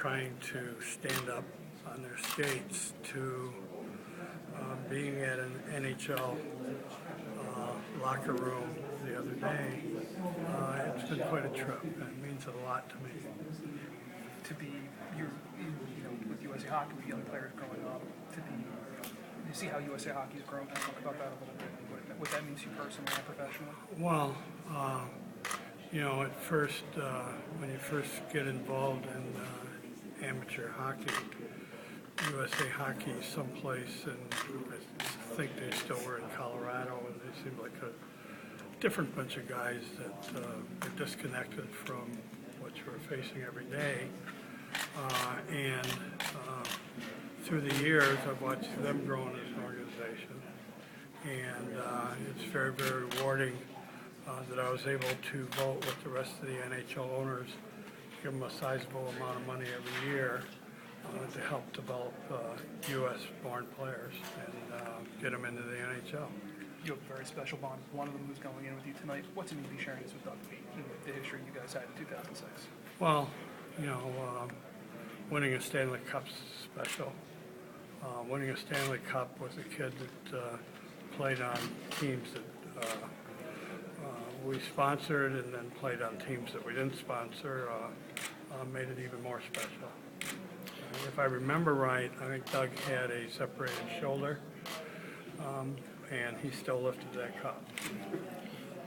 trying to stand up on their skates to being at an NHL locker room the other day. It's been quite a trip. It means a lot to me. To be, with USA Hockey, with young players growing up, you see how USA Hockey's grown. Can I talk about that a little bit? What that means to you personally and professionally? Well, at first, when you first get involved in amateur hockey, USA Hockey someplace, and I think they still were in Colorado, and they seemed like a different bunch of guys that were disconnected from what you were facing every day. And through the years, I've watched them grow as an organization, and it's very, very rewarding that I was able to vote with the rest of the NHL owners, give them a sizable amount of money every year to help develop U.S.-born players and get them into the NHL. You have a very special bond with one of them who's going in with you tonight. What's it mean to be sharing this with Doug Pete and the history you guys had in 2006? Well, winning a Stanley Cup's special. Winning a Stanley Cup with a kid that played on teams that we sponsored and then played on teams that we didn't sponsor made it even more special. If I remember right, I think Doug had a separated shoulder, and he still lifted that cup.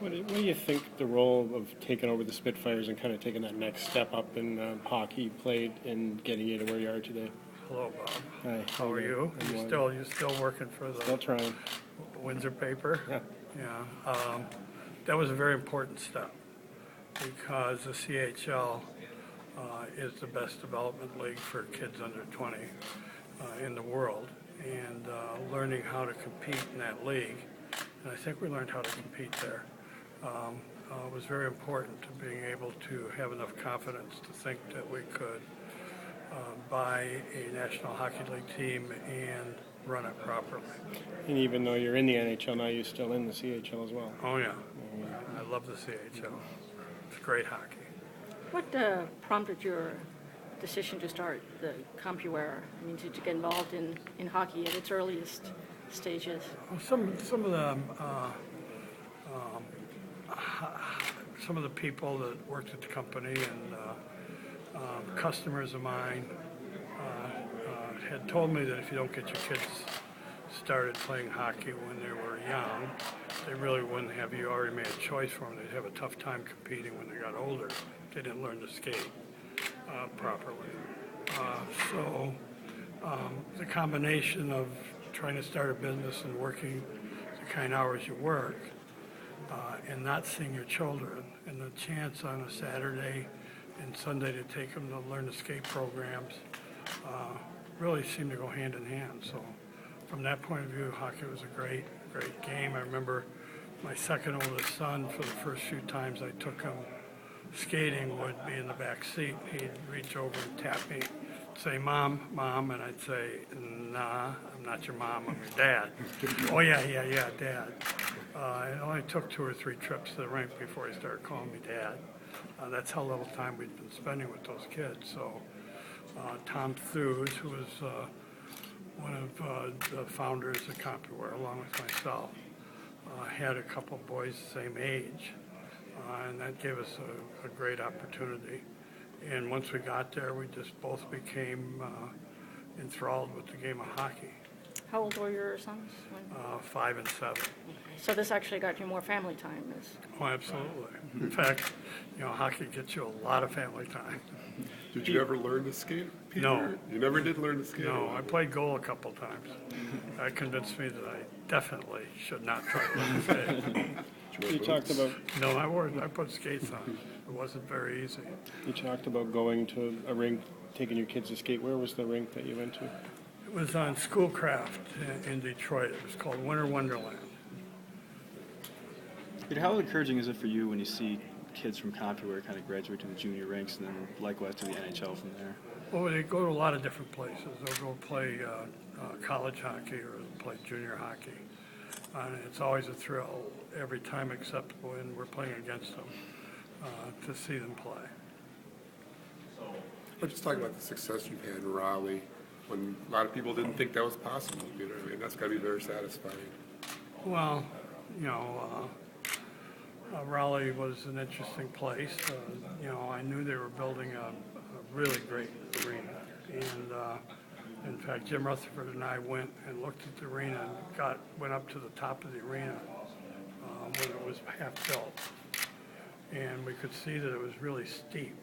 What do you think the role of taking over the Spitfires and kind of taking that next step up in hockey played in getting you to where you are today? Hello, Bob. Hi. How are you? You're still working for the Still trying. Windsor paper? Yeah. Yeah. That was a very important step because the CHL is the best development league for kids under 20 in the world, and learning how to compete in that league, and I think we learned how to compete there, was very important to being able to have enough confidence to think that we could buy a National Hockey League team and run it properly. And even though you're in the NHL now, you're still in the CHL as well. Oh yeah, I love the CHL. It's great hockey. What prompted your decision to start the CompuWare? I mean, to get involved in hockey at its earliest stages? Well, some of the people that worked at the company and customers of mine had told me that if you don't get your kids started playing hockey when they were young, they really wouldn't have you already made a choice for them. They'd have a tough time competing when they got older. They didn't learn to skate properly. So the combination of trying to start a business and working the kind of hours you work and not seeing your children, and the chance on a Saturday and Sunday to take them to learn the skate programs really seemed to go hand in hand. So from that point of view, hockey was a great game. I remember my second oldest son, for the first few times I took him skating, would be in the back seat. He'd reach over and tap me, say, "Mom, Mom," and I'd say, "Nah, I'm not your mom, I'm your dad." "Oh, yeah, Dad." It only took 2 or 3 trips to the rink before he started calling me Dad. That's how little time we'd been spending with those kids. So Tom Thews, who was one of the founders of CompuWare, along with myself, had a couple boys the same age, and that gave us a great opportunity. And once we got there, we just both became enthralled with the game of hockey. How old were your sons? 5 and 7. So this actually got you more family time. Oh, absolutely. In fact, hockey gets you a lot of family time. Did you ever learn to skate, Peter? No. You never did learn to skate? No, I played goal a couple times. That convinced me that I definitely should not try to learn to skate. You talked about No, I put skates on. It wasn't very easy. you talked about going to a rink, taking your kids to skate. Where was the rink that you went to? It was on Schoolcraft in Detroit. It was called Winter Wonderland. Peter, how encouraging is it for you when you see kids from CompuWare kind of graduate to the junior ranks and then likewise to the NHL from there? Well, they go to a lot of different places. They'll go play college hockey or play junior hockey. And it's always a thrill every time except when we're playing against them to see them play. But just talking about the success you've had in Raleigh, when a lot of people didn't think that was possible, you know, and that's got to be very satisfying. Well, you know, Raleigh was an interesting place. You know, I knew they were building a really great arena. And in fact, Jim Rutherford and I went and looked at the arena and went up to the top of the arena when it was half built. And we could see that it was really steep,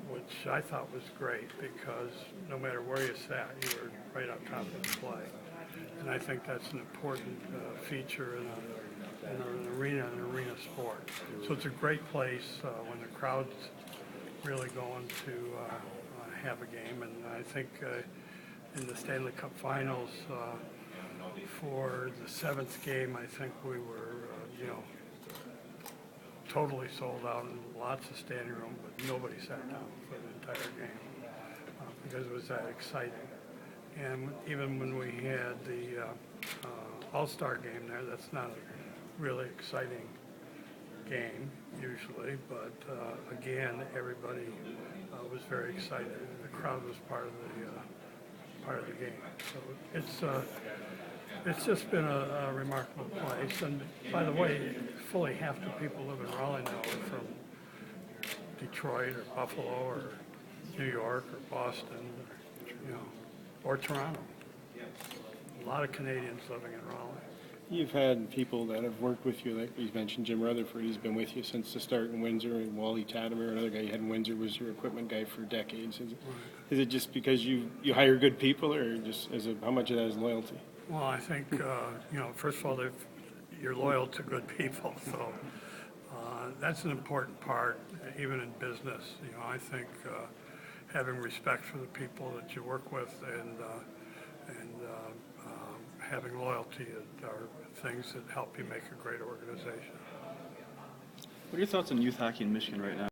which I thought was great because no matter where you sat, you were right on top of the play. And I think that's an important feature in an arena sport. So it's a great place when the crowd's really going to have a game. And I think in the Stanley Cup Finals for the 7th game, I think we were, you know, totally sold out and lots of standing room, but nobody sat down for the entire game because it was that exciting. And even when we had the All-Star game there, that's not a really exciting game usually, but again, everybody was very excited. The crowd was part of the game. So it's just been a remarkable place. And by the way, fully half the people live in Raleigh now are from Detroit or Buffalo or New York or Boston, or, you know, or Toronto. A lot of Canadians living in Raleigh. You've had people that have worked with you, like you mentioned Jim Rutherford, he's been with you since the start in Windsor, and Wally Tatimer, another guy you had in Windsor, was your equipment guy for decades. Is it just because you hire good people, or just how much of that is loyalty? Well, I think, you know, first of all, you're loyal to good people, so that's an important part, even in business. You know, I think having respect for the people that you work with and having loyalty are things that help you make a great organization. What are your thoughts on youth hockey in Michigan right now?